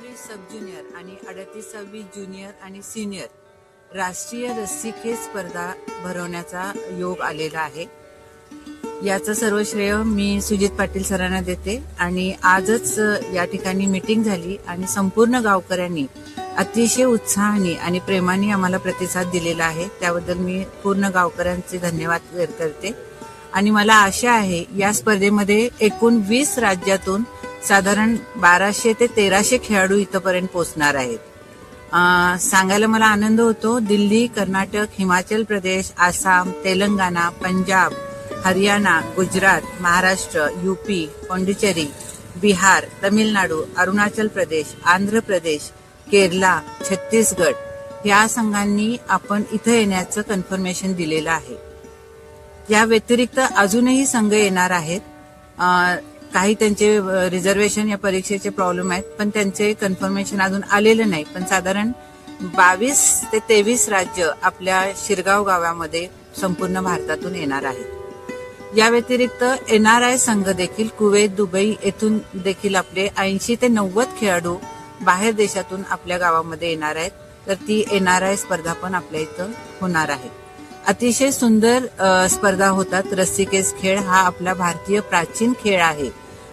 39 सब junior आणि 38वी junior आणि senior राष्ट्रीय रस्सीखेच स्पर्धा भरवण्याचा योग आलेला आहे. याचं सर्व श्रेय मी सुजित पाटील सरांना देते. आणि आजच या ठिकाणी मीटिंग झाली आणि संपूर्ण गावकऱ्यांनी अतिशय उत्साहाने आणि प्रेमाने आम्हाला प्रतिसाद दिलेला आहे. त्याबद्दल मी पूर्ण गावकऱ्यांचे धन्यवाद व्यक्त करते. आणि मला आशा आहे या स्पर्धेमध्ये एकूण 20 राज्यातून साधारण 1200 ते 1300 खेळाडू इथपर्यंत पोहोचणार आहेत. सांगायला मला आनंद होतो. दिल्ली, कर्नाटक, हिमाचल प्रदेश, आसाम, तेलंगणा, पंजाब, हरियाणा, गुजरात, महाराष्ट्र, यूपी, पांडिचेरी, बिहार, तमिळनाडू, अरुणाचल प्रदेश, आंध्र प्रदेश, केरला, छत्तीसगड या संघांनी आपण इथं येण्याचं कन्फर्मेशन दिलेलं आहे. या व्यतिरिक्त अजूनही संघ येणार आहेत. काही त्यांचे रिझर्वेशन या परीक्षेचे प्रॉब्लेम आहेत, पण त्यांचे कन्फर्मेशन अजून आलेलं नाही. पण साधारण 22 ते 23 राज्य आपल्या शिरगाव गावामध्ये संपूर्ण भारतातून येणार आहेत. या व्यतिरिक्त NRI संघ देखील कुवेत, दुबई येथून देखील आपले 80 ते 90 खेळाडू बाहेर देशातून आपल्या गावामध्ये येणार आहेत. तर ती NRI स्पर्धा पण आपल्या इथं होणार आहे. अतिशय सुंदर स्पर्धा होतात. रस्सीखेच खेळ हा आपला भारतीय प्राचीन खेळ आहे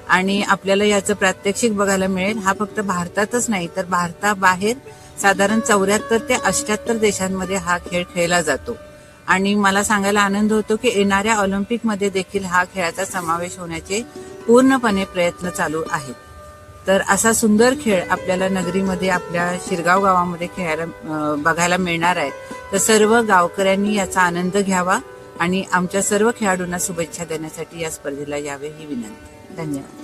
आणि आपल्याला याचं प्रात्यक्षिक बघायला मिळेल. हा फक्त भारतातच नाही तर भारताबाहेर साधारण 74 ते 78 देशांमध्ये हा खेळ खेळला जातो. आणि मला सांगायला आनंद होतो की येणाऱ्या ऑलिम्पिकमध्ये देखील हा खेळाचा समावेश होण्याचे पूर्णपणे प्रयत्न चालू आहेत. तर असा सुंदर खेळ आपल्याला नगरीमध्ये आपल्या शिरगाव गावामध्ये खेळायला बघायला मिळणार आहे. तर सर्व गावकऱ्यांनी याचा आनंद घ्यावा आणि आमच्या सर्व खेळाडूंना शुभेच्छा देण्यासाठी या स्पर्धेला यावे ही विनंती. धन्यवाद.